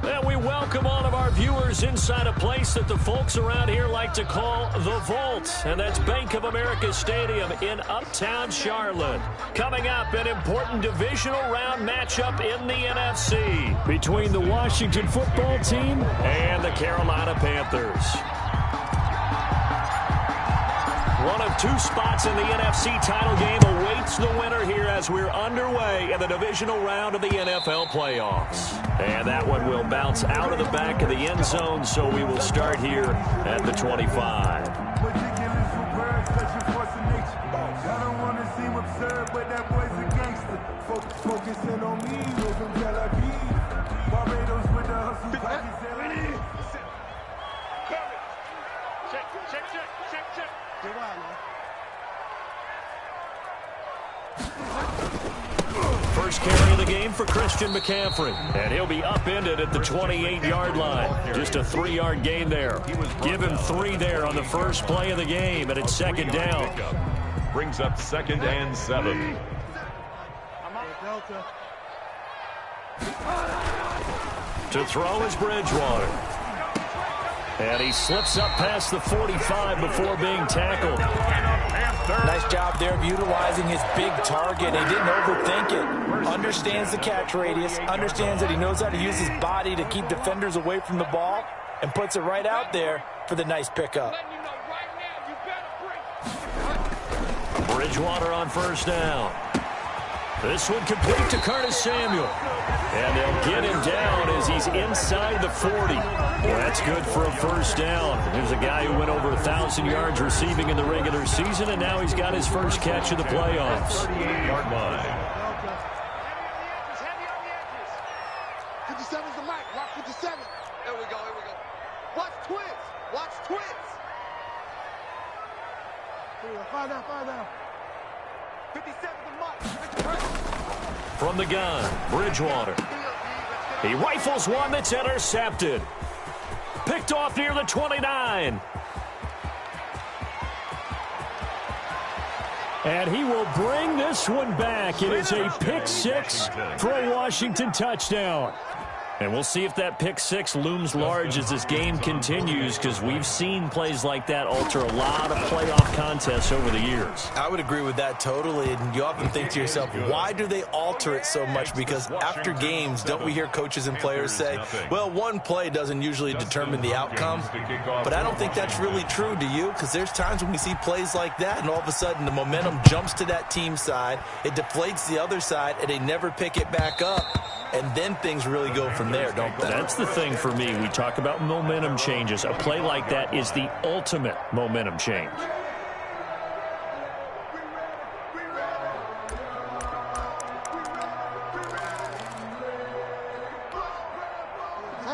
And we welcome all of our viewers inside a place that the folks around here like to call the Vault. And that's Bank of America Stadium in Uptown Charlotte. Coming up, an important divisional round matchup in the NFC between the Washington football team and the Carolina Panthers. One of two spots in the NFC title game awaits the winner here as we're underway in the divisional round of the NFL playoffs. And that one will bounce out of the back of the end zone, so we will start here at the 25. Focusing on me, Barbados with the hustle. Check. First carry of the game for Christian McCaffrey. And he'll be upended at the 28-yard line. Just a 3-yard gain there. Give him 3 there on the first play of the game, and it's second down. Brings up 2nd and 7. To throw is Bridgewater. And he slips up past the 45 before being tackled. Nice job there of utilizing his big target. He didn't overthink it. Understands the catch radius. Understands that he knows how to use his body to keep defenders away from the ball. And puts it right out there for the nice pickup. Bridgewater on first down. This one complete to Curtis Samuel. And they'll get him down as he's inside the 40. Well, that's good for a first down. There's a guy who went over 1,000 yards receiving in the regular season, and now he's got his first catch of the playoffs. 38-yard line. 57's the mic. Watch 57. Here we go. Watch twins. 5 down. 57's the mic. From the gun, Bridgewater. He rifles one that's intercepted. Picked off near the 29. And he will bring this one back. It is a pick 6 for a Washington touchdown. And we'll see if that pick 6 looms large as this game continues, because we've seen plays like that alter a lot of playoff contests over the years. I would agree with that totally. And you often think to yourself, why do they alter it so much? Because after games, don't we hear coaches and players say, well, one play doesn't usually determine the outcome. But I don't think that's really true, do you? Because there's times when we see plays like that, and all of a sudden the momentum jumps to that team side. It deflates the other side, and they never pick it back up. And then things really go from there, don't they? That's the thing for me. We talk about momentum changes. A play like that is the ultimate momentum change.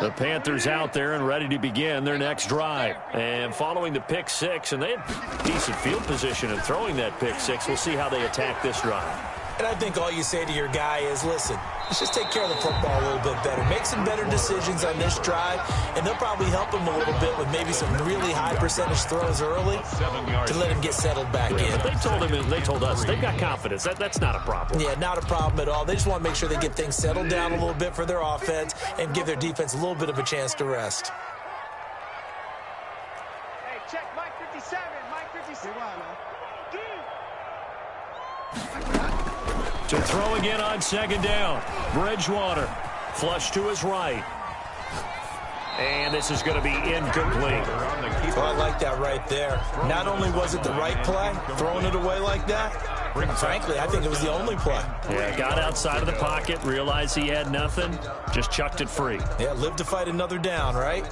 The Panthers out there and ready to begin their next drive. And following the pick 6, and they had decent field position in throwing that pick 6. We'll see how they attack this drive. And I think all you say to your guy is, listen, let's just take care of the football a little bit better. Make some better decisions on this drive, and they'll probably help him a little bit with maybe some really high percentage throws early to let him get settled back in. They told him, and they told us, they've got confidence. That's not a problem. Yeah, not a problem at all. They just want to make sure they get things settled down a little bit for their offense and give their defense a little bit of a chance to rest. Hey, check Mike 57. To throw again on second down. Bridgewater. Flush to his right. And this is going to be incomplete. Oh, I like that right there. Not only was it the right play, throwing it away like that, frankly, I think it was the only play. Yeah, got outside of the pocket, realized he had nothing, just chucked it free. Yeah, live to fight another down, right?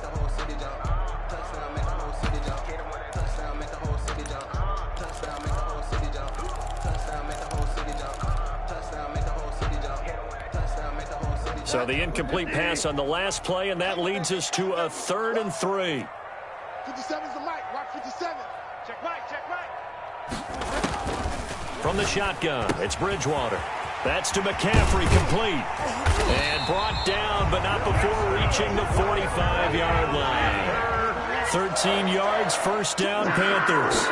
So the incomplete pass on the last play, and that leads us to a 3rd and 3. 57's the mic. Watch 57. Check Mike. From the shotgun, it's Bridgewater. That's to McCaffrey, complete. And brought down, but not before reaching the 45-yard line. 13 yards, first down, Panthers.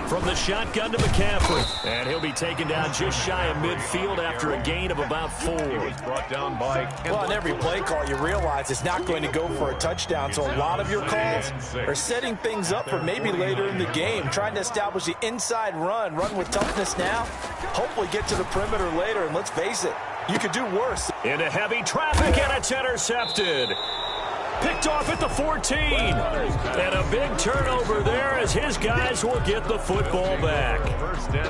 From the the shotgun to McCaffrey. And he'll be taken down just shy of midfield after a gain of about 4. He was brought down by Well, on every play call, you realize it's not going to go for a touchdown. So a lot of your calls are setting things up for maybe later in the game, trying to establish the inside run with toughness now, hopefully get to the perimeter later, and let's face it, you could do worse. Into heavy traffic, and it's intercepted. Picked off at the 14. And a big turnover there as his guys will get the football back.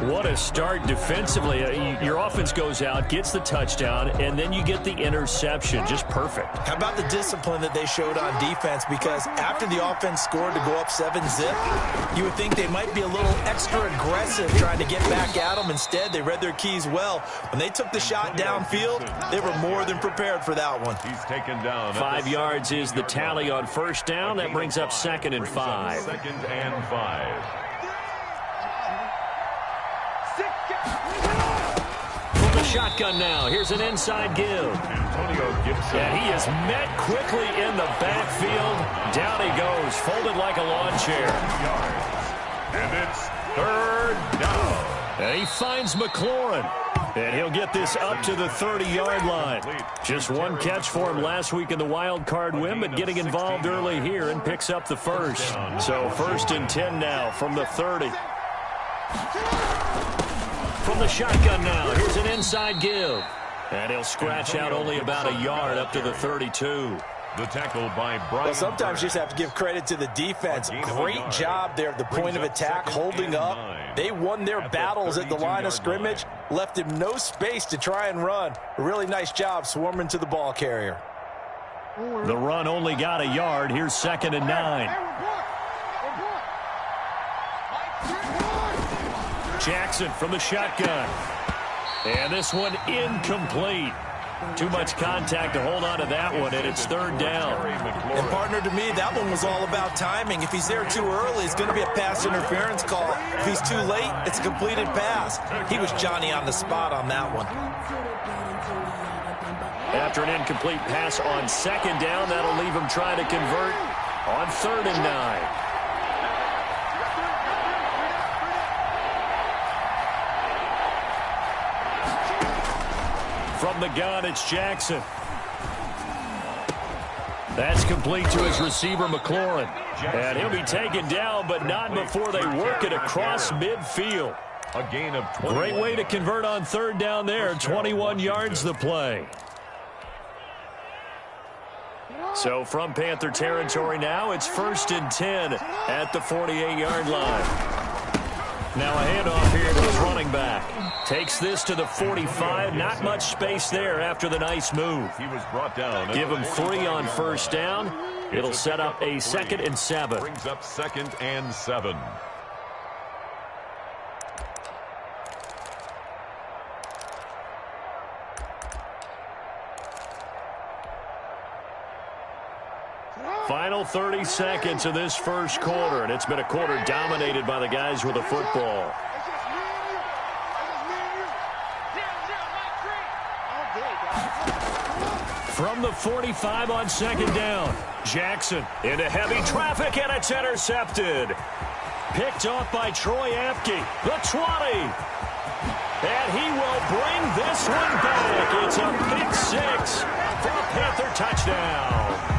What a start defensively. Your offense goes out, gets the touchdown, and then you get the interception. Just perfect. How about the discipline that they showed on defense? Because after the offense scored to go up 7-zip, you would think they might be a little extra aggressive trying to get back at them. Instead, they read their keys well. When they took the shot downfield, they were more than prepared for that one. He's taken down. 5 yards is the tally on first down. That brings up 2nd and 5. 2nd and 5. From the shotgun now, here's an inside give. Antonio Gibson. And he is met quickly in the backfield. Down he goes, folded like a lawn chair. And it's 3rd down. And he finds McLaurin. And he'll get this up to the 30-yard line. Just one catch for him last week in the wild card win, but getting involved early here and picks up the first. So 1st and 10 now from the 30. From the shotgun now, here's an inside give. And he'll scratch out only about a yard up to the 32. The tackle by Brian. Well, sometimes you just have to give credit to the defense. Great job there at the point of attack, holding up. They won their battles at the line of scrimmage, left him no space to try and run. A really nice job swarming to the ball carrier. The run only got a yard. Here's 2nd and 9. Jackson from the shotgun. And this one incomplete. Too much contact to hold on to that one, and it's 3rd down. And, partner, to me, that one was all about timing. If he's there too early, it's going to be a pass interference call. If he's too late, it's a completed pass. He was Johnny on the spot on that one. After an incomplete pass on 2nd down, that'll leave him trying to convert on 3rd and 9. From the gun, it's Jackson. That's complete to his receiver, McLaurin. And he'll be taken down, but not before they work it across midfield. A gain of 20. Great way to convert on 3rd down there. 21 yards the play. So from Panther territory now, it's 1st and 10 at the 48-yard line. Now a handoff here to his running back. Takes this to the 45. Not much space there after the nice move. He was brought down. Give him 3 on 1st down. It'll set up a 2nd and 7. Brings up 2nd and 7. Final 30 seconds of this first quarter, and it's been a quarter dominated by the guys with the football. From the 45 on 2nd down, Jackson into heavy traffic, and it's intercepted. Picked off by Troy Apke, the 20. And he will bring this one back. It's a pick 6 for a Panther touchdown.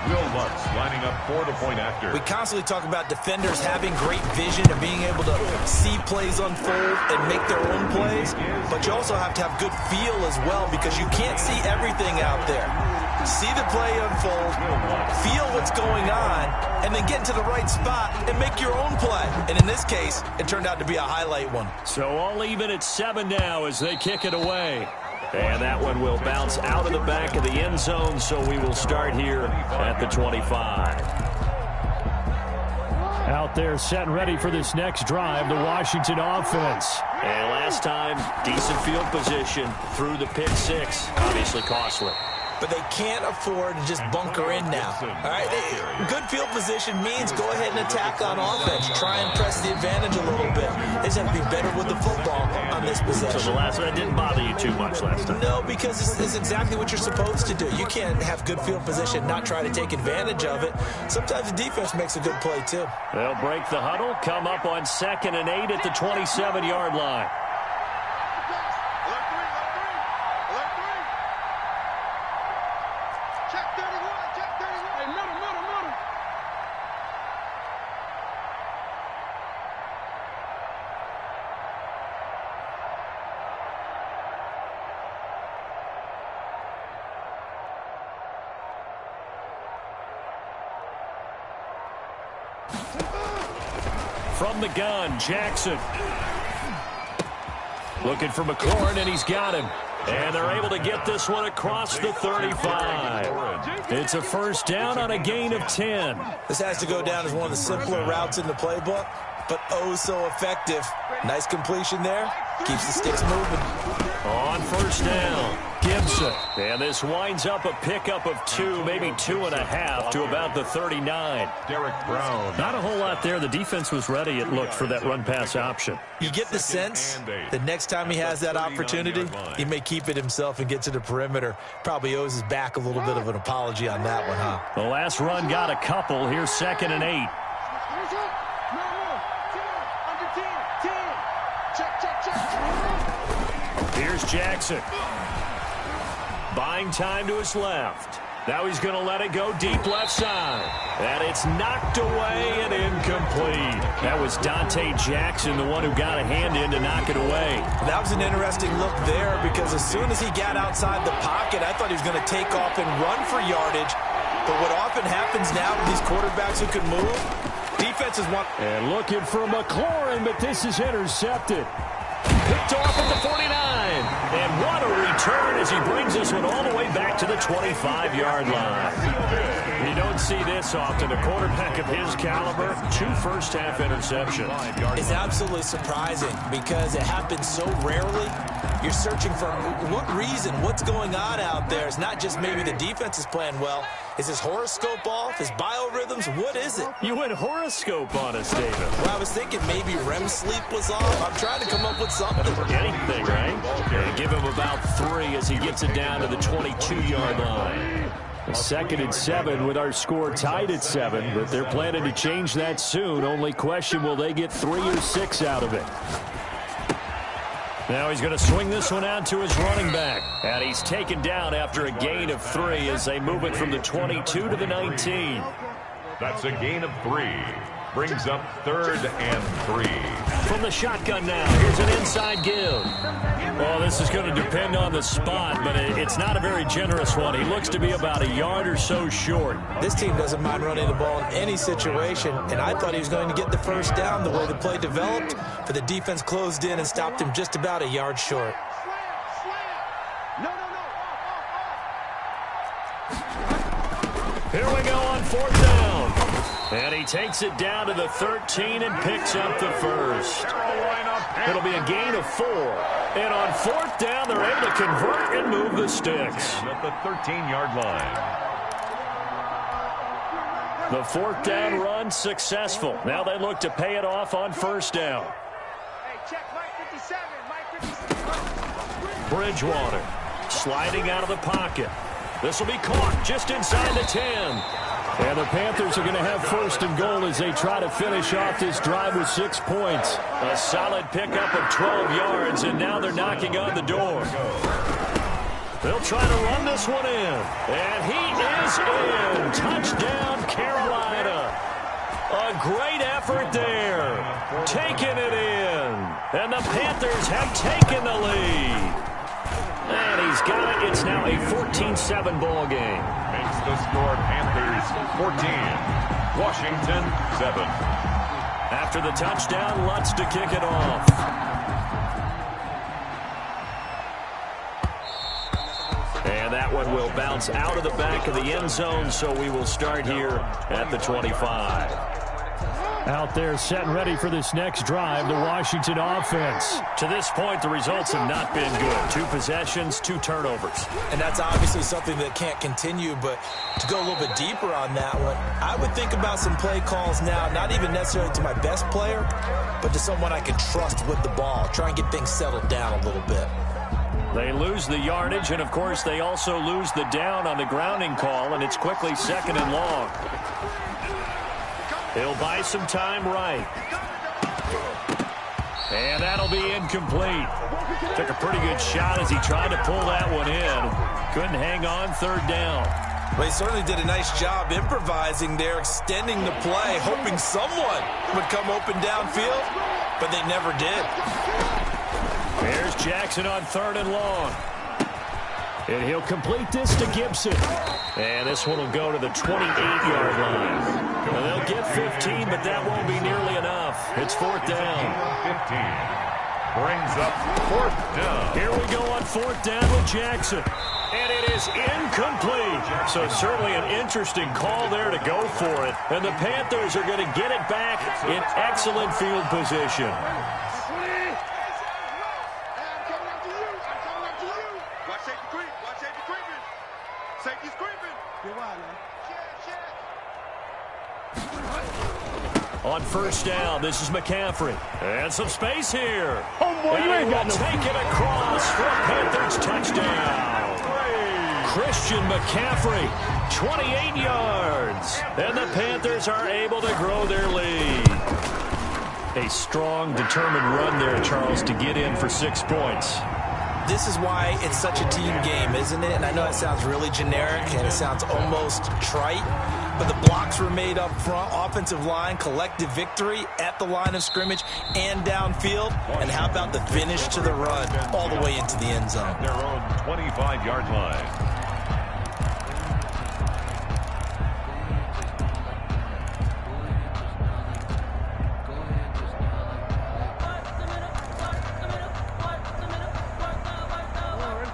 Will Lutz lining up for the point after. We constantly talk about defenders having great vision and being able to see plays unfold and make their own plays, but you also have to have good feel as well because you can't see everything out there. See the play unfold, feel what's going on, and then get into the right spot and make your own play. And in this case, it turned out to be a highlight one. So all even at 7 now as they kick it away. And that one will bounce out of the back of the end zone, so we will start here at the 25. Out there set and ready for this next drive, the Washington offense. And last time, decent field position through the pick 6. Obviously costly. But they can't afford to just bunker in now. All right, good field position means go ahead and attack on offense. Try and press the advantage a little bit. They just have to be better with the football on this possession. So the last one didn't bother you too much last time? No, because it's exactly what you're supposed to do. You can't have good field position, not try to take advantage of it. Sometimes the defense makes a good play, too. They'll break the huddle, come up on 2nd and 8 at the 27-yard line. From the gun, Jackson. Looking for McLaurin, and he's got him. And they're able to get this one across the 35. It's a first down on a gain of 10. This has to go down as one of the simpler routes in the playbook, but oh so effective. Nice completion there. Keeps the sticks moving. On first down, Gibson. And this winds up a pickup of 2, maybe 2.5 to about the 39. Derek Brown. Not a whole lot there. The defense was ready, it looked, for that run-pass option. You get the sense the next time he has that opportunity, he may keep it himself and get to the perimeter. Probably owes his back a little bit of an apology on that one, huh? The last run got a couple. Here's 2nd and 8. Here's Jackson. Buying time to his left. Now he's going to let it go deep left side. And it's knocked away and incomplete. That was Dante Jackson, the one who got a hand in to knock it away. That was an interesting look there because as soon as he got outside the pocket, I thought he was going to take off and run for yardage. But what often happens now with these quarterbacks who can move, defenses want... And looking for McLaurin, but this is intercepted. Picked off at the 49. And what a return as he brings this one all the way back to the 25-yard line. You don't see this often. A quarterback of his caliber, 2 first-half interceptions. It's absolutely surprising because it happens so rarely. You're searching for what reason, what's going on out there. It's not just maybe the defense is playing well. Is his horoscope off? His biorhythms? What is it? You went horoscope on us, David. Well, I was thinking maybe REM sleep was off. I'm trying to come up with something. Anything, right? And give him about 3 as he gets it down to the 22-yard line. 2nd and 7 with our score tied at 7, but they're planning to change that soon. Only question, will they get 3 or 6 out of it? Now he's going to swing this one out to his running back. And he's taken down after a gain of 3 as they move it from the 22 to the 19. That's a gain of 3. Brings up 3rd and 3. From the shotgun now, here's an inside give. Well, this is going to depend on the spot, but it's not a very generous one. He looks to be about a yard or so short. This team doesn't mind running the ball in any situation, and I thought he was going to get the first down the way the play developed, but the defense closed in and stopped him just about a yard short. Here we go on 4th down. And he takes it down to the 13 and picks up the first. It'll be a gain of 4. And on 4th down, they're able to convert and move the sticks. At the 13-yard line. The 4th down run successful. Now they look to pay it off on 1st down. Bridgewater sliding out of the pocket. This will be caught just inside the 10. And the Panthers are going to have 1st and goal as they try to finish off this drive with 6 points. A solid pickup of 12 yards, and now they're knocking on the door. They'll try to run this one in. And he is in. Touchdown, Carolina. A great effort there. Taking it in. And the Panthers have taken the lead. And he's got it. It's now a 14-7 ball game. Makes the score Panthers 14, Washington 7. After the touchdown, Lutz to kick it off. And that one will bounce out of the back of the end zone, so we will start here at the 25. Out there set and ready for this next drive, the Washington offense. To this point, the results have not been good. 2 possessions, 2 turnovers. And that's obviously something that can't continue, but to go a little bit deeper on that one, I would think about some play calls now, not even necessarily to my best player, but to someone I can trust with the ball. Try and get things settled down a little bit. They lose the yardage, and of course they also lose the down on the grounding call, and it's quickly 2nd and long. He'll buy some time right. And that'll be incomplete. Took a pretty good shot as he tried to pull that one in. Couldn't hang on 3rd down. Well, he certainly did a nice job improvising there, extending the play, hoping someone would come open downfield, but they never did. There's Jackson on 3rd and long. And he'll complete this to Gibson. And this one will go to the 28-yard line. Well, they'll get 15, but that won't be nearly enough. It's 4th down. 15 brings up 4th down. Here we go on 4th down with Jackson. And it is incomplete. So certainly an interesting call there to go for it. And the Panthers are going to get it back in excellent field position. On 1st down, this is McCaffrey. And some space here. Oh, boy, you ain't got no... Take it across for a Panthers touchdown. Christian McCaffrey, 28 yards. And the Panthers are able to grow their lead. A strong, determined run there, Charles, to get in for 6 points. This is why it's such a team game, isn't it? And I know it sounds really generic and it sounds almost trite, but the blocks were made up front, offensive line, collective victory at the line of scrimmage and downfield. And how about the finish to the run all the way into the end zone? Their own 25-yard line.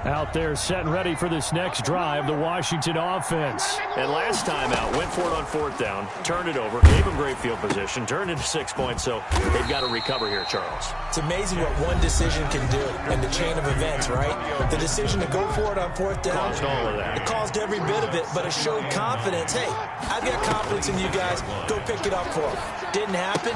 Out there set and ready for this next drive, the Washington offense. And last time out, went for it on 4th down, turned it over, gave them great field position, turned into 6 points, so they've got to recover here, Charles. It's amazing what one decision can do in the chain of events, right? The decision to go for it on 4th down. Caused all of that. It caused every bit of it, but it showed confidence. Hey, I've got confidence in you guys. Go pick it up for them. Didn't happen.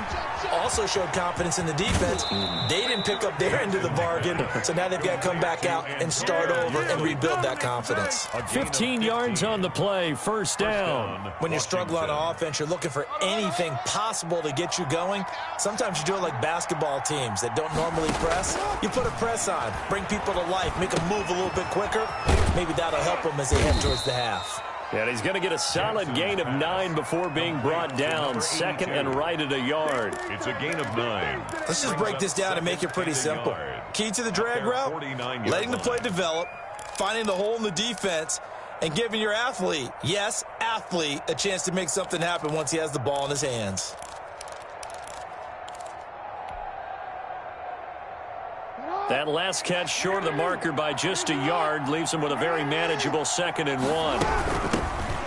Also showed confidence in the defense. They didn't pick up their end of the bargain, so now they've got to come back out and start over and rebuild that confidence. 15 yards on the play, 1st down. When you struggle on offense, you're looking for anything possible to get you going. Sometimes you do it like basketball teams that don't normally press. You put a press on, bring people to life, make them move a little bit quicker. Maybe that'll help them as they head towards the half. And he's going to get a solid gain of 9 before being brought down. 2nd and right at a yard. It's a gain of 9. Let's just break this down and make it pretty simple. Key to the drag route, letting the play develop, finding the hole in the defense, and giving your athlete, yes, athlete, a chance to make something happen once he has the ball in his hands. That last catch short of the marker by just a yard leaves him with a very manageable 2nd and 1.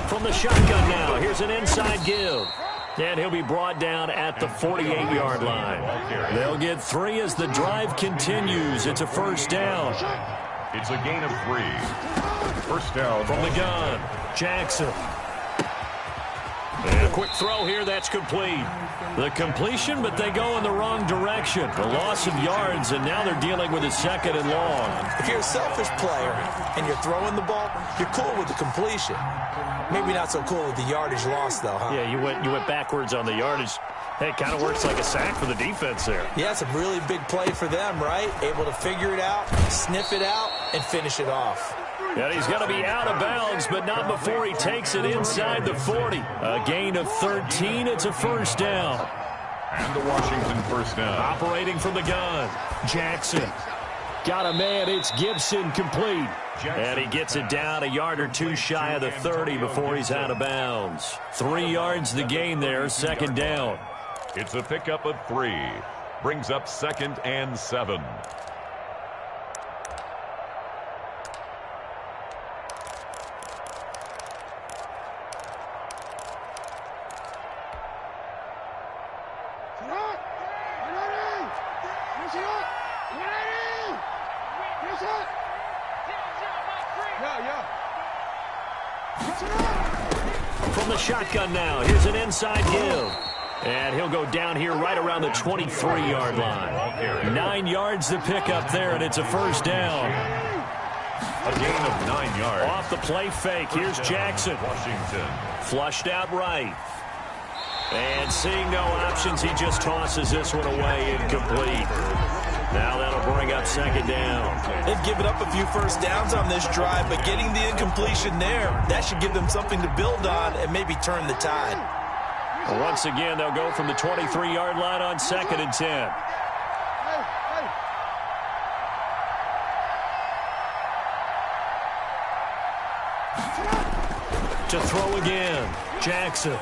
From the shotgun now, here's an inside give. And he'll be brought down at the 48-yard line. They'll get 3 as the drive continues. It's a 1st down. It's a gain of 3. 1st down. From the gun, Jackson. And a quick throw here, that's complete. The completion, but they go in the wrong direction. The loss of yards, and now they're dealing with a 2nd and long. If you're a selfish player and you're throwing the ball, you're cool with the completion. Maybe not so cool with the yardage loss, though, huh? Yeah, you went backwards on the yardage. Hey, it kind of works like a sack for the defense there. Yeah, it's a really big play for them, right? Able to figure it out, sniff it out, and finish it off. And he's going to be out of bounds, but not before he takes it inside the 40. A gain of 13. It's a 1st down. And the Washington 1st down. Operating from the gun, Jackson. Got a man, it's Gibson, complete. And he gets it down a yard or 2 shy of the 30 before he's out of bounds. 3 yards the gain there, 2nd down. It's a pickup of 3. Brings up 2nd and 7. From the shotgun now, here's an inside give. And he'll go down here right around the 23-yard line. 9 yards to pick up there, and it's a first down. A gain of 9 yards. Off the play fake, here's Jackson. Washington. Flushed out right. And seeing no options, he just tosses this one away, incomplete. Now that'll bring up second down. They've given up a few first downs on this drive, but getting the incompletion there, that should give them something to build on and maybe turn the tide. Once again, they'll go from the 23-yard line on 2nd and 10. To throw again, Jackson.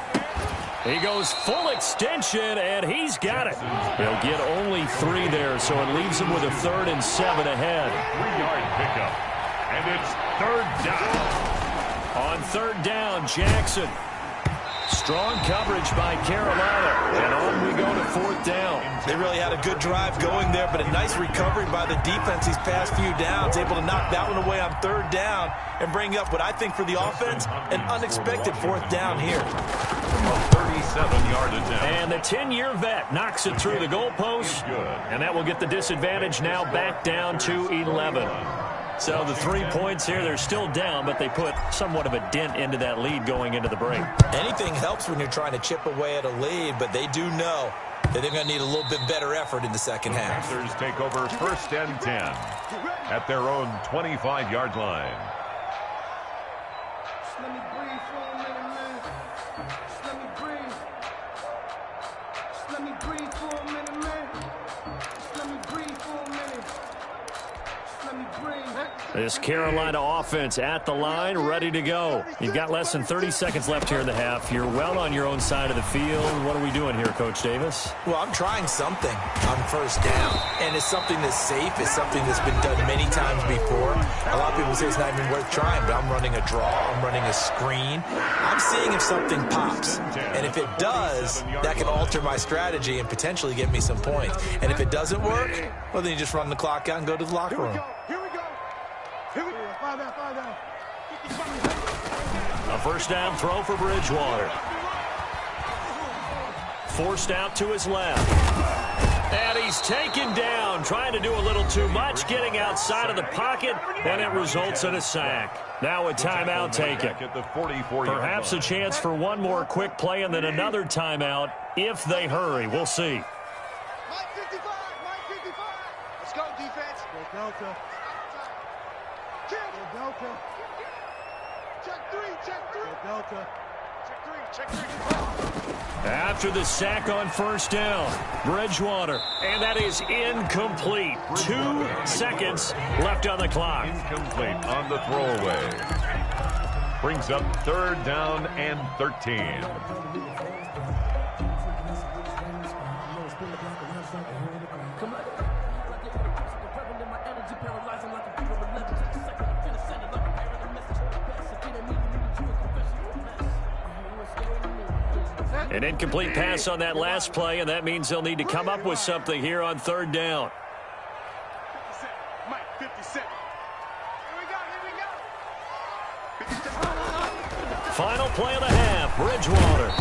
He goes full extension, and he's got it. He'll get only 3 there, so it leaves him with a 3rd and 7 ahead. 3-yard pickup, and it's 3rd down. On 3rd down, Jackson. Strong coverage by Carolina, and on we go to 4th down. They really had a good drive going there, but a nice recovery by the defense these past few downs, able to knock that one away on 3rd down and bring up what I think for the offense, an unexpected 4th down here. A 37-yard attempt. And the 10-year vet knocks it through the goalpost, and that will get the disadvantage now back down to 11. So the 3 points here, they're still down, but they put somewhat of a dent into that lead going into the break. Anything helps when you're trying to chip away at a lead, but they do know that they're going to need a little bit better effort in the second half. Panthers take over 1st and 10 at their own 25-yard line. Just let me breathe for a minute, man. Just let me breathe. Just let me breathe for a minute, man. Just let me breathe for a minute. Just let me breathe. This Carolina offense at the line, ready to go. You've got less than 30 seconds left here in the half. You're well on your own side of the field. What are we doing here, Coach Davis? Well, I'm trying something on 1st down, and it's something that's safe. It's something that's been done many times before. A lot of people say it's not even worth trying, but I'm running a draw. I'm running a screen. I'm seeing if something pops, and if it does, that can alter my strategy and potentially get me some points. And if it doesn't work, well, then you just run the clock out and go to the locker room. Here we go. Here we go. Find out. A 1st down throw for Bridgewater. Forced out to his left. And he's taken down, trying to do a little too much, getting outside of the pocket, and it results in a sack. Now a timeout taken. Perhaps a chance for one more quick play and then another timeout if they hurry. We'll see. Mike 55. Let's go, defense. Go Delta. Go Delta. Check 3. Go Delta. Check 3. After the sack on 1st down, Bridgewater, and that is incomplete. 2 seconds left on the clock. Incomplete on the throwaway. Brings up 3rd down and 13. An incomplete pass on that last play, and that means they'll need to come up with something here on 3rd down. 57. Mike 57. Final play of the half, Bridgewater.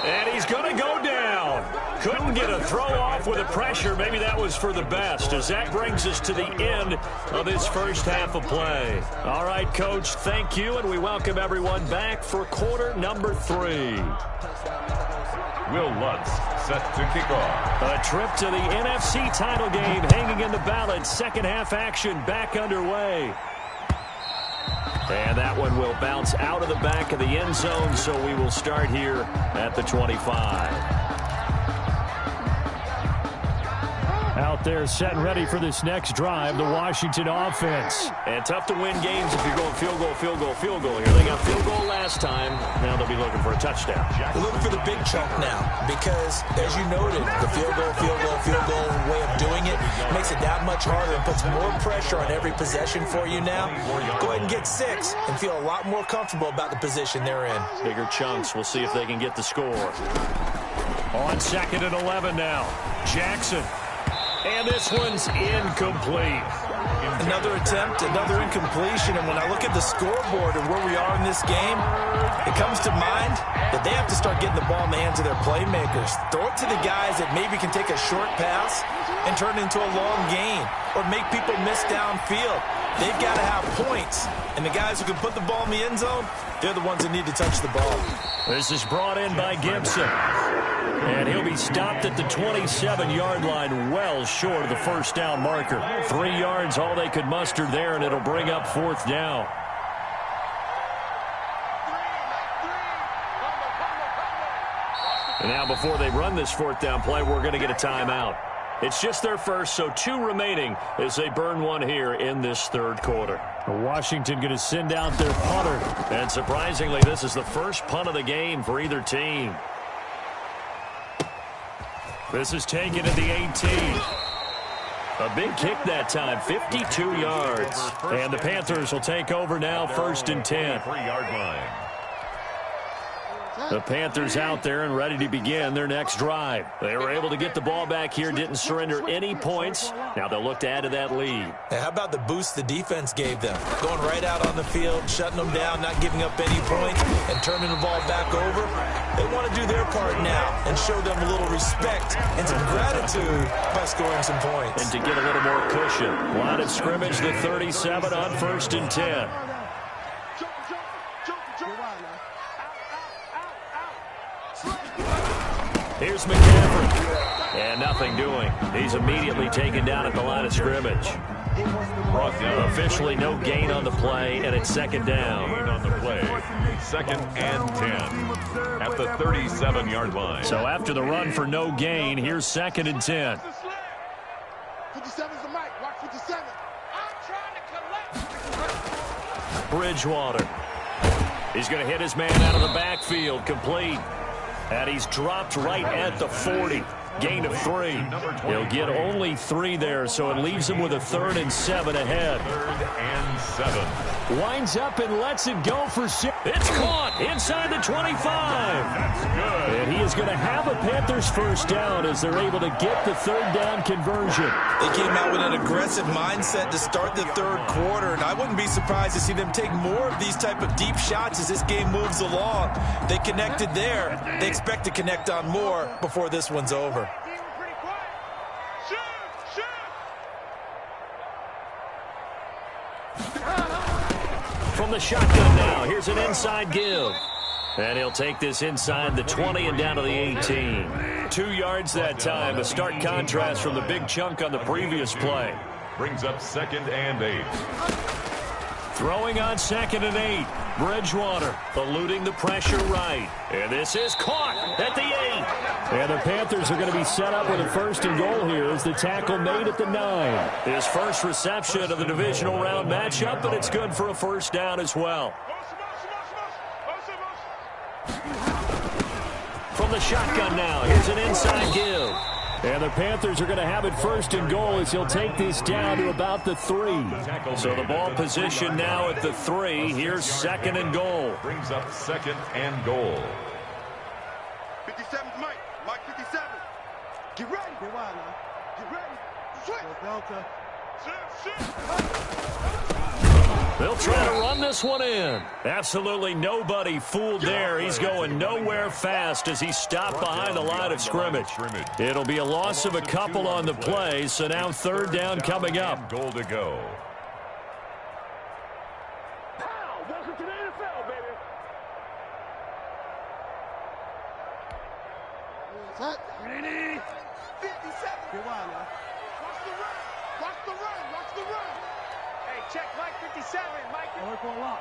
And he's going to go down. Couldn't get a throw off with the pressure. Maybe that was for the best, as that brings us to the end of this first half of play. All right, Coach, thank you, and we welcome everyone back for quarter number 3. Will Lutz set to kick off. A trip to the NFC title game hanging in the balance. Second half action back underway. And that one will bounce out of the back of the end zone, so we will start here at the 25. Out there set and ready for this next drive, the Washington offense. And tough to win games if you're going field goal here. They got field goal last time. Now they'll be looking for a touchdown. They're looking for the big chunk now because, as you noted, the field goal way of doing it makes it that much harder and puts more pressure on every possession for you now. Go ahead and get 6 and feel a lot more comfortable about the position they're in. Bigger chunks. We'll see if they can get the score. On 2nd and 11 now. Jackson. And And this one's incomplete. Another attempt, another incompletion, and when I look at the scoreboard and where we are in this game, it comes to mind that they have to start getting the ball in the hands of their playmakers. Throw it to the guys that maybe can take a short pass and turn it into a long gain or make people miss downfield. They've got to have points, and the guys who can put the ball in the end zone, they're the ones that need to touch the ball. This is brought in by Gibson. And he'll be stopped at the 27-yard line, well short of the first down marker. 3 yards, all they could muster there, and it'll bring up fourth down. And now before they run this fourth down play, we're going to get a timeout. It's just their first, so 2 remaining as they burn one here in this third quarter. Washington going to send out their punter. And surprisingly, this is the first punt of the game for either team. This is taken at the 18. A big kick that time, 52 yards. And the Panthers will take over now, 1st and 10. 3-yard line. The Panthers out there and ready to begin their next drive. They were able to get the ball back here, didn't surrender any points. Now they'll look to add to that lead. Hey, how about the boost the defense gave them? Going right out on the field, shutting them down, not giving up any points, and turning the ball back over. They want to do their part now and show them a little respect and some gratitude by scoring some points. And to get a little more cushion. Line of scrimmage, the 37 on 1st and 10. Here's McCaffrey. And nothing doing. He's immediately taken down at the line of scrimmage. Officially no gain on the play, and it's 2nd down. Gain on the play. 2nd and 10 at the 37-yard line. So after the run for no gain, here's 2nd and 10. 57's the mic. Watch 57. I'm trying to collect. Bridgewater. He's going to hit his man out of the backfield. Complete. And he's dropped right at the 40. Gain of 3. He'll get only 3 there, so it leaves him with a 3rd and 7 ahead. 3rd and 7. Winds up and lets it go for 6. It's caught inside the 25. That's good. And he is going to have a Panthers first down as they're able to get the 3rd down conversion. They came out with an aggressive mindset to start the third quarter, and I wouldn't be surprised to see them take more of these type of deep shots as this game moves along. They connected there. They expect to connect on more before this one's over. From the shotgun now, here's an inside give. And he'll take this inside the 20 and down to the 18. 2 yards that time, a stark contrast from the big chunk on the previous play. Brings up 2nd and 8. Throwing on 2nd and 8. Bridgewater eluding the pressure right. And this is caught at the 8. And the Panthers are going to be set up with a 1st and goal here as the tackle made at the 9. His first reception of the divisional round matchup, but it's good for a first down as well. From the shotgun now, here's an inside give. And the Panthers are going to have it 1st and goal as he'll take this down to about the 3. So the ball position now at the 3. Here's 2nd and goal. Brings up 2nd and goal. 57's Mike. Mike 57. Get ready. Get wild now. Get ready. Switch. Delta. They'll try to run this one in. Absolutely nobody fooled there. He's going nowhere fast as he's stopped behind the line of scrimmage. It'll be a loss of a couple on the play, so now 3rd down coming up. Goal to go. Welcome to the NFL, baby. Ready. 57. Get wild now. Watch the run. Watch the run. Watch the run. Hey, check Mike 57. Mike. Work on lock.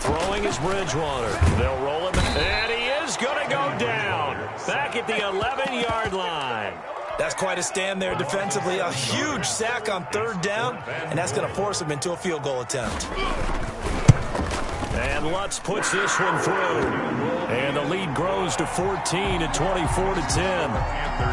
Throwing is Bridgewater. They'll roll him, and he is going to go down. Back at the 11-yard line. That's quite a stand there defensively. A huge sack on 3rd down, and that's going to force him into a field goal attempt. And Lutz puts this one through. And the lead grows to 14 at 24-10.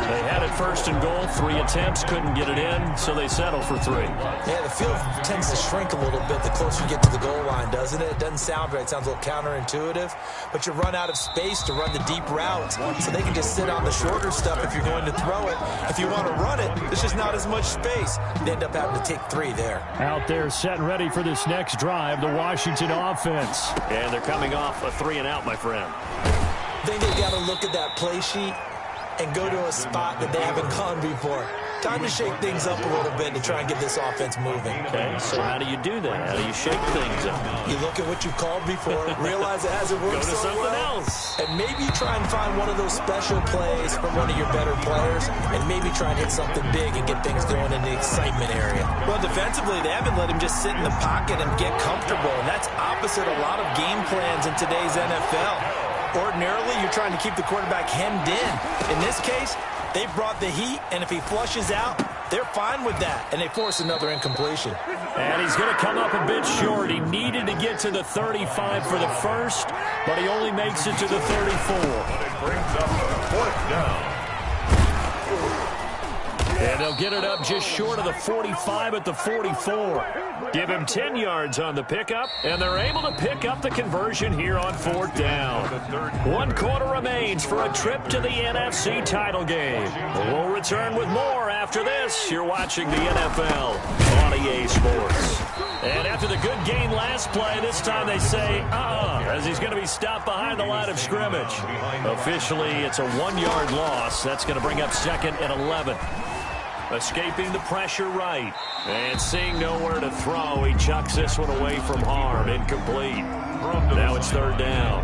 They had it first and goal. 3 attempts, couldn't get it in, so they settle for 3. Yeah, the field tends to shrink a little bit the closer you get to the goal line, doesn't it? It doesn't sound right. It sounds a little counterintuitive. But you run out of space to run the deep routes, so they can just sit on the shorter stuff if you're going to throw it. If you want to run it, there's just not as much space. They end up having to take 3 there. Out there set and ready for this next drive, the Washington offense. And they're coming off a 3-and-out, my friend. I think they've got to look at that play sheet and go to a spot that they haven't gone before. Time to shake things up a little bit to try and get this offense moving. Okay, so how do you do that? How do you shake things up? You look at what you called before, realize it hasn't worked Go to so something well, else. and maybe try and find one of those special plays from one of your better players, and maybe try and hit something big and get things going in the excitement area. Well, defensively, they haven't let him just sit in the pocket and get comfortable, and that's opposite a lot of game plans in today's NFL. Ordinarily, you're trying to keep the quarterback hemmed in. In this case, they brought the heat, and if he flushes out, they're fine with that, and they force another incompletion. And he's going to come up a bit short. He needed to get to the 35 for the first, but he only makes it to the 34. It brings up 4th down. And they'll get it up just short of the 45 at the 44. Give him 10 yards on the pickup, and they're able to pick up the conversion here on 4th down. 1 quarter remains for a trip to the NFC title game. We'll return with more after this. You're watching the NFL on EA Sports. And after the good gain last play, this time they say, as he's going to be stopped behind the line of scrimmage. Officially, it's a 1-yard loss. That's going to bring up 2nd and 11. Escaping the pressure right. And seeing nowhere to throw, he chucks this one away from harm. Incomplete. Now it's 3rd down.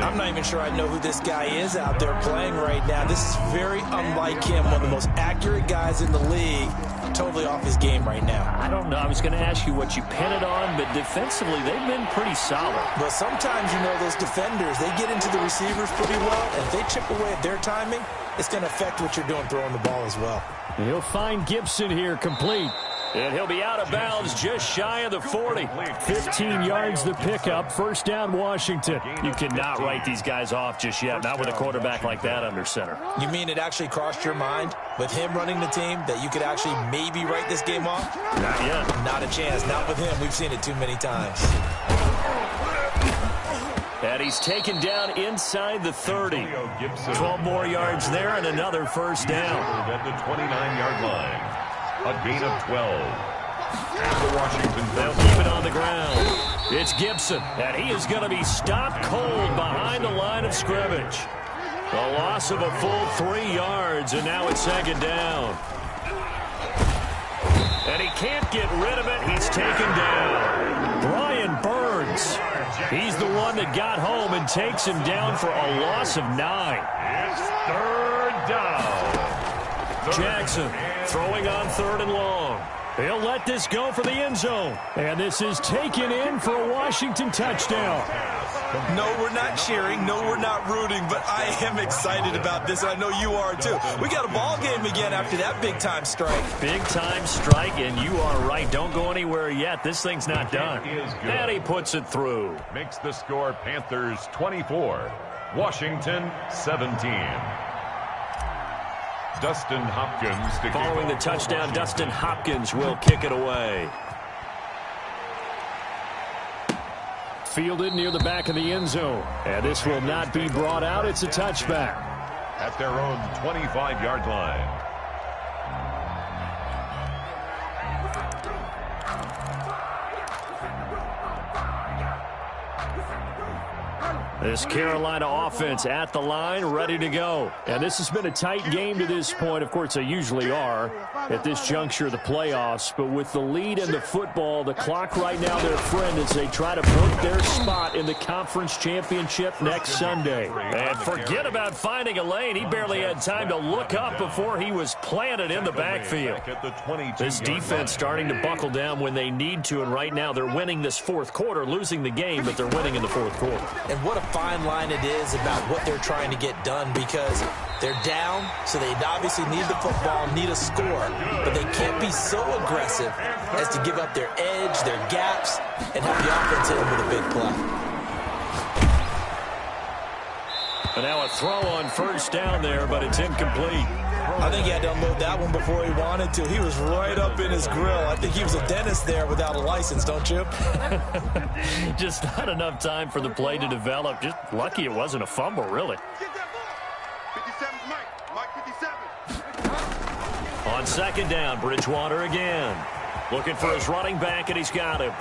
I'm not even sure I know who this guy is out there playing right now. This is very unlike him, one of the most accurate guys in the league. Totally off his game right now. I don't know. I was going to ask you what you pin it on, but defensively, they've been pretty solid. But sometimes, those defenders, they get into the receivers pretty well, and if they chip away at their timing, it's going to affect what you're doing throwing the ball as well. He'll find Gibson here complete. And he'll be out of bounds just shy of the 40. 15 yards the pickup. 1st down, Washington. You cannot write these guys off just yet, not with a quarterback like that under center. You mean it actually crossed your mind with him running the team that you could actually maybe write this game off? Not yet. Not a chance. Not with him. We've seen it too many times. And he's taken down inside the 30. 12 more yards there and another 1st down. At the 29-yard line. A gain of 12. And the Washington They'll keep it on the ground. It's Gibson, and he is going to be stopped cold behind the line of scrimmage. A loss of a full 3 yards, and now it's 2nd down. And he can't get rid of it. He's taken down. Brian Burns. He's the one that got home and takes him down for a loss of 9. It's 3rd down. Jackson throwing on 3rd and long. He'll let this go for the end zone. And this is taken in for a Washington touchdown. No, we're not cheering. No, we're not rooting. But I am excited about this. I know you are, too. We got a ball game again after that big-time strike. Big-time strike, and you are right. Don't go anywhere yet. This thing's not done. And he puts it through. Makes the score Panthers 24, Washington 17. Dustin Hopkins. Following the touchdown, Dustin Hopkins will kick it away. Fielded near the back of the end zone. And this will not be brought out. It's a touchback. At their own 25-yard line. This Carolina offense at the line, ready to go. And this has been a tight game to this point. Of course, they usually are at this juncture of the playoffs. But with the lead in the football, the clock right now their friend as they try to book their spot in the conference championship next Sunday. And forget about finding a lane. He barely had time to look up before he was planted in the backfield. This defense starting to buckle down when they need to. And right now they're winning this 4th quarter, losing the game, but they're winning in the 4th quarter. And what a fine line it is about what they're trying to get done because they're down, so they obviously need the football, need a score, but they can't be so aggressive as to give up their edge, their gaps, and have the offense hit them with a big play. And now a throw on first down there, but it's incomplete. I think he had to unload that one before he wanted to. He was right up in his grill. I think he was a dentist there without a license, don't you? Just not enough time for the play to develop. Just lucky it wasn't a fumble, really. Get that ball. 57's Mike. Mike 57. On second down, Bridgewater again. Looking for his running back, and he's got him.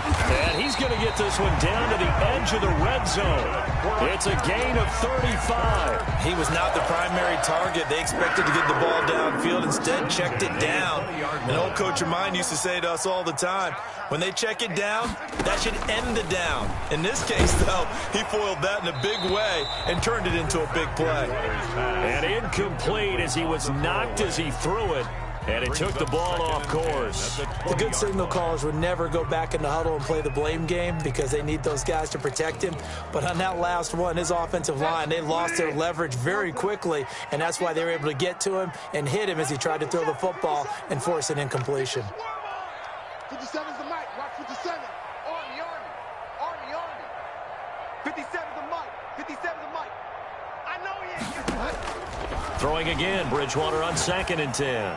And he's going to get this one down to the edge of the red zone. It's a gain of 35. He was not the primary target. They expected to get the ball downfield. Instead, checked it down. An old coach of mine used to say to us all the time, when they check it down, that should end the down. In this case, though, he foiled that in a big way and turned it into a big play. And incomplete as he was knocked as he threw it. And it took the ball off course. The good signal callers would never go back in the huddle and play the blame game because they need those guys to protect him. But on that last one, his offensive line, they lost their leverage very quickly, and that's why they were able to get to him and hit him as he tried to throw the football and force an incompletion. 57's the Mike. Watch 57. Army. 57's the Mike. 57's the Mike. I know he is. Throwing again, Bridgewater on 2nd and 10.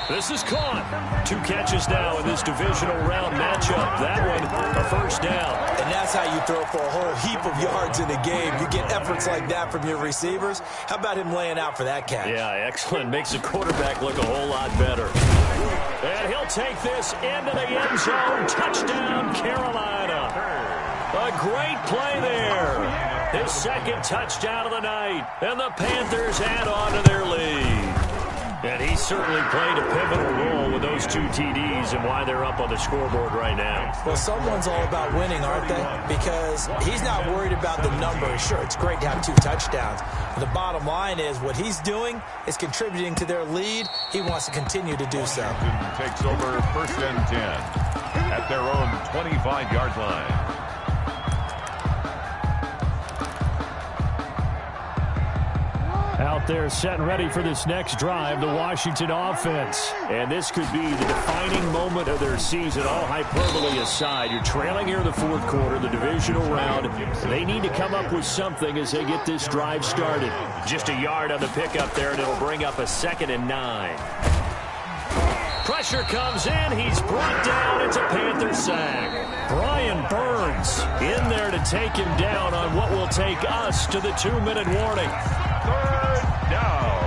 This is caught. 2 catches now in this divisional round matchup. That one, a first down. And that's how you throw for a whole heap of yards in a game. You get efforts like that from your receivers. How about him laying out for that catch? Yeah, excellent. Makes the quarterback look a whole lot better. And he'll take this into the end zone. Touchdown, Carolina. A great play there. His second touchdown of the night. And the Panthers add on to their lead. And he certainly played a pivotal role with those 2 TDs and why they're up on the scoreboard right now. Well, someone's all about winning, aren't they? Because he's not worried about the number. Sure, it's great to have 2 touchdowns. But the bottom line is what he's doing is contributing to their lead. He wants to continue to do so. Washington takes over 1st and 10 at their own 25-yard line. Out there set and ready for this next drive, the Washington offense. And this could be the defining moment of their season, all hyperbole aside. You're trailing here in the 4th quarter, the divisional round. They need to come up with something as they get this drive started. Just a yard on the pickup there, and it'll bring up a 2nd and 9. Pressure comes in. He's brought down. It's a Panther sack. Brian Burns in there to take him down on what will take us to the 2-minute warning. 3rd down.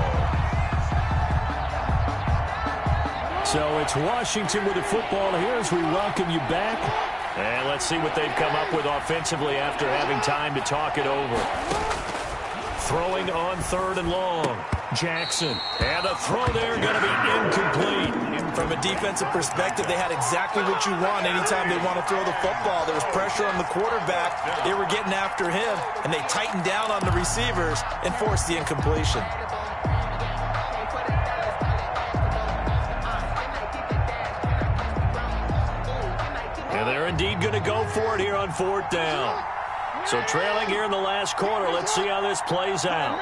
So it's Washington with the football here as we welcome you back. And let's see what they've come up with offensively after having time to talk it over. Throwing on 3rd and long. Jackson. And the throw there going to be incomplete. From a defensive perspective, they had exactly what you want anytime they want to throw the football. There was pressure on the quarterback. They were getting after him, and they tightened down on the receivers and forced the incompletion. And they're indeed going to go for it here on 4th down. So trailing here in the last quarter. Let's see how this plays out.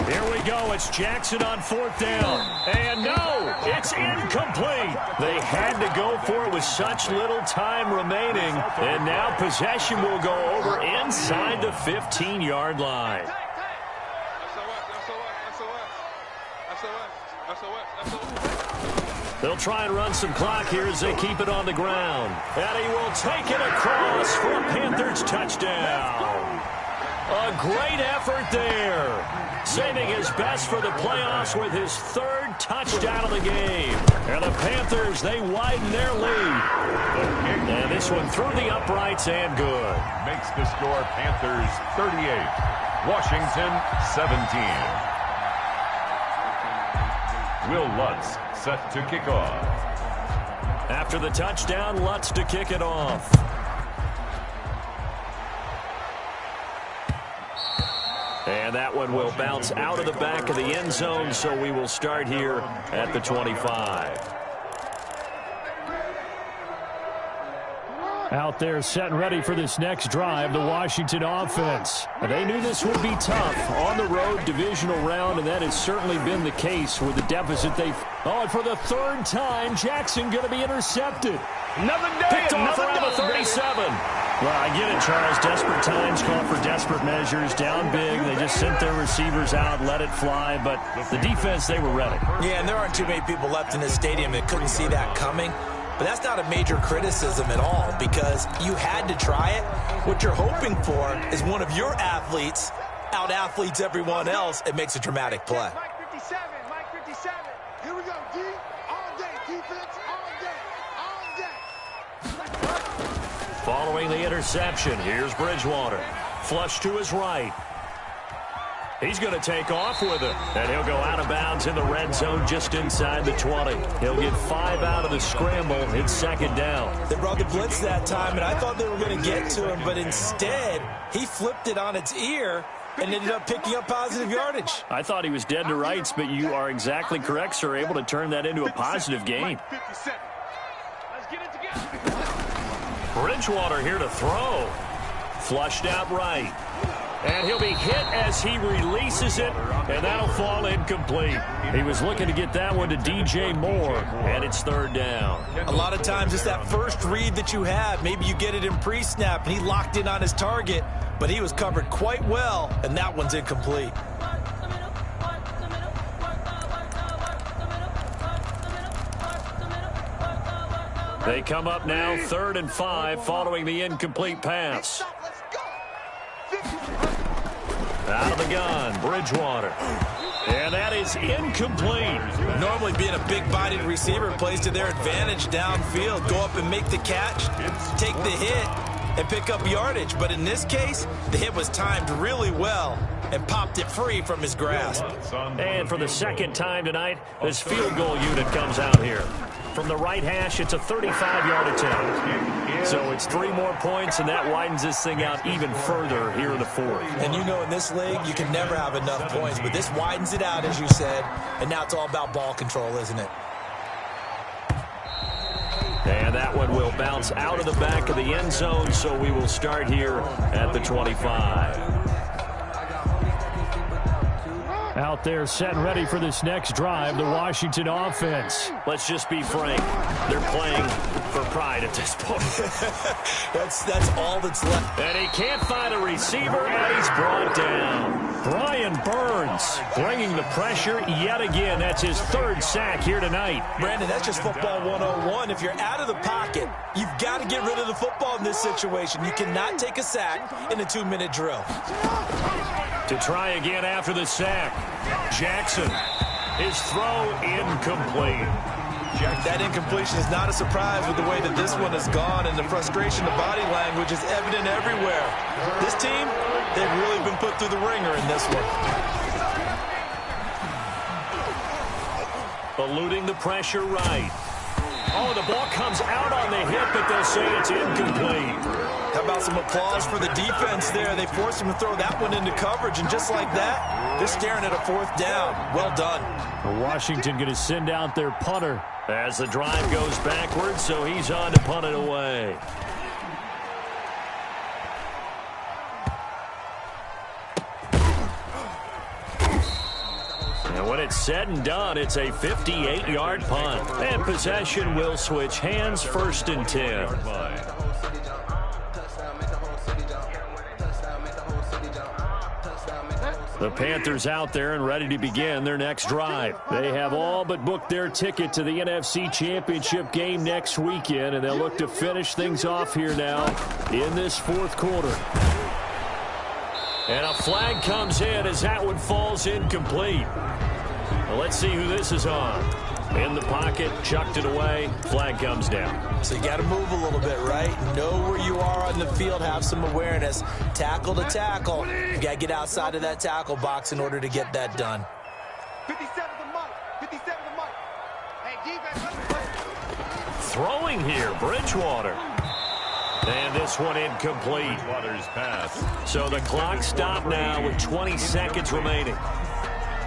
Here we go. It's Jackson on 4th down. And no, it's incomplete. They had to go for it with such little time remaining. And now possession will go over inside the 15-yard line. They'll try and run some clock here as they keep it on the ground. And he will take it across for a Panthers touchdown. A great effort there. Saving his best for the playoffs with his 3rd touchdown of the game. And the Panthers, they widen their lead. And this one through the uprights and good. Makes the score Panthers 38, Washington 17. Will Lutz set to kick off. After the touchdown, Lutz to kick it off. And that one will bounce out of the back of the end zone, so we will start here at the 25. Out there set and ready for this next drive, the Washington offense. They knew this would be tough on the road divisional round, and that has certainly been the case with the deficit they've... Oh, and for the third time, Jackson going to be intercepted. Another day, Picked off around the 37. Well, I get it, Charles. Desperate times call for desperate measures. Down big. They just sent their receivers out, let it fly. But the defense, they were ready. Yeah, and there aren't too many people left in this stadium that couldn't see that coming. But that's not a major criticism at all because you had to try it. What you're hoping for is one of your athletes out-athletes everyone else and makes a dramatic play. Mike 57, Mike 57. Here we go, D. All day, defense, all day, all day. Following the interception, here's Bridgewater. Flush to his right. He's going to take off with it, and he'll go out of bounds in the red zone just inside the 20. He'll get 5 out of the scramble. It's second down. They brought the blitz that time, and I thought they were going to get to him, but instead he flipped it on its ear and ended up picking up positive yardage. I thought he was dead to rights, but you are exactly correct, sir. Able to turn that into a positive gain. 57. Let's get it together. Bridgewater here to throw. Flushed out right. And he'll be hit as he releases it, and that'll fall incomplete. He was looking to get that one to DJ Moore, and it's third down. A lot of times it's that first read that you have. Maybe you get it in pre-snap, and he locked in on his target, but he was covered quite well, and that one's incomplete. They come up now 3rd and 5 following the incomplete pass. Out of the gun, Bridgewater. And that is incomplete. Normally being a big-bodied receiver plays to their advantage downfield. Go up and make the catch, take the hit, and pick up yardage. But in this case, the hit was timed really well and popped it free from his grasp. And for the second time tonight, this field goal unit comes out here. From the right hash, it's a 35-yard attempt. So it's 3 more points, and that widens this thing out even further here in the 4th. And you know in this league, you can never have enough points, but this widens it out, as you said, and now it's all about ball control, isn't it? And that one will bounce out of the back of the end zone, so we will start here at the 25. Out there set and ready for this next drive, the Washington offense. Let's just be frank. They're playing for pride at this point. That's all that's left. And he can't find a receiver, and he's brought down. Brian Burns bringing the pressure yet again. That's his 3rd sack here tonight. Brandon, that's just football 101. If you're out of the pocket, you've got to get rid of the football in this situation. You cannot take a sack in a 2-minute drill. To try again after the sack. Jackson. His throw incomplete. That incompletion is not a surprise with the way that this one has gone, and the frustration, the body language is evident everywhere. This team, they've really been put through the ringer in this one. Eluding the pressure right. Oh, the ball comes out on the hit, but they'll say it's incomplete. How about some applause for the defense there? They forced him to throw that one into coverage, and just like that, they're staring at a 4th down. Well done. Washington going to send out their punter as the drive goes backwards, so he's on to punt it away. And when it's said and done, it's a 58-yard punt. And possession will switch hands, 1st and 10. The Panthers out there and ready to begin their next drive. They have all but booked their ticket to the NFC Championship game next weekend, and they'll look to finish things off here now in this 4th quarter. And a flag comes in as that one falls incomplete. Well, let's see who this is on. In the pocket, chucked it away, flag comes down. So you got to move a little bit, right? Know where you are on the field, have some awareness. Tackle to tackle. You got to get outside of that tackle box in order to get that done. 57 to Mike. 57 to Mike. Hey, defense. Throwing here, Bridgewater. And this one incomplete. So the clock stopped now with 20 seconds remaining.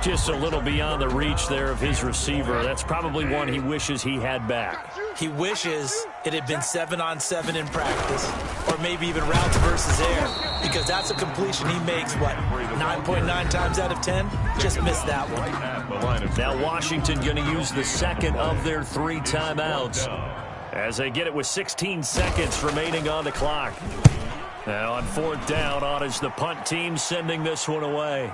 Just a little beyond the reach there of his receiver. That's probably one he wishes he had back. He wishes, it had been 7-on-7 in practice, or maybe even routes versus air, because that's a completion he makes, what, 9.9 times out of 10? Just missed that one. Now Washington going to use the second of their 3 timeouts as they get it with 16 seconds remaining on the clock. Now on 4th down, on is the punt team sending this one away.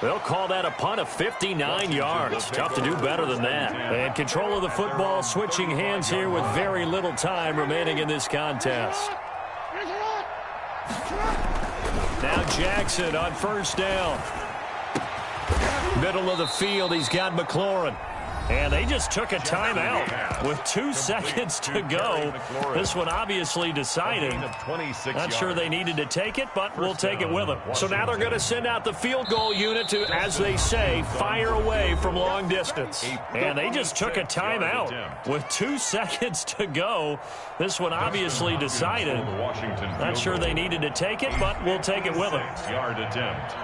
They'll call that a punt of 59 yards. Tough to do better than that. And control of the football switching hands here with very little time remaining in this contest. Now Jackson on 1st down. Middle of the field, he's got McLaurin. And they just took a timeout with 2 seconds to go. This one obviously deciding. Not sure they needed to take it, but we'll take it with them. So now they're going to send out the field goal unit to, as they say, fire away from long distance. And they just took a timeout with 2 seconds to go. This one obviously decided. Not sure they needed to take it, but we'll take it with them. 6-yard attempt.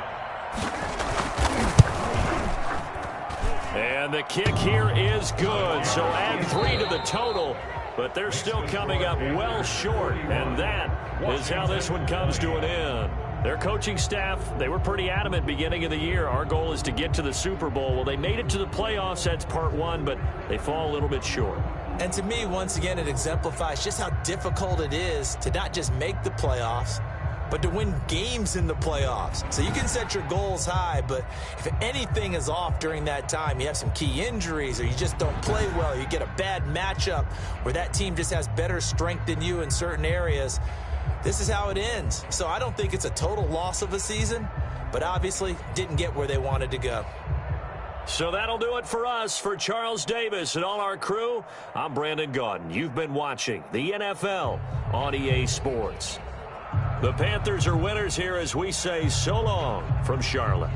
And the kick here is good. So add 3 to the total. But they're still coming up well short. And that is how this one comes to an end. Their coaching staff, they were pretty adamant beginning of the year. Our goal is to get to the Super Bowl. Well, they made it to the playoffs. That's part 1, but they fall a little bit short. And to me, once again, it exemplifies just how difficult it is to not just make the playoffs, but to win games in the playoffs. So you can set your goals high, but if anything is off during that time, you have some key injuries or you just don't play well, you get a bad matchup where that team just has better strength than you in certain areas, this is how it ends. So I don't think it's a total loss of a season, but obviously didn't get where they wanted to go. So that'll do it for us. For Charles Davis and all our crew, I'm Brandon Gaudin. You've been watching the NFL on EA Sports. The Panthers are winners here as we say so long from Charlotte.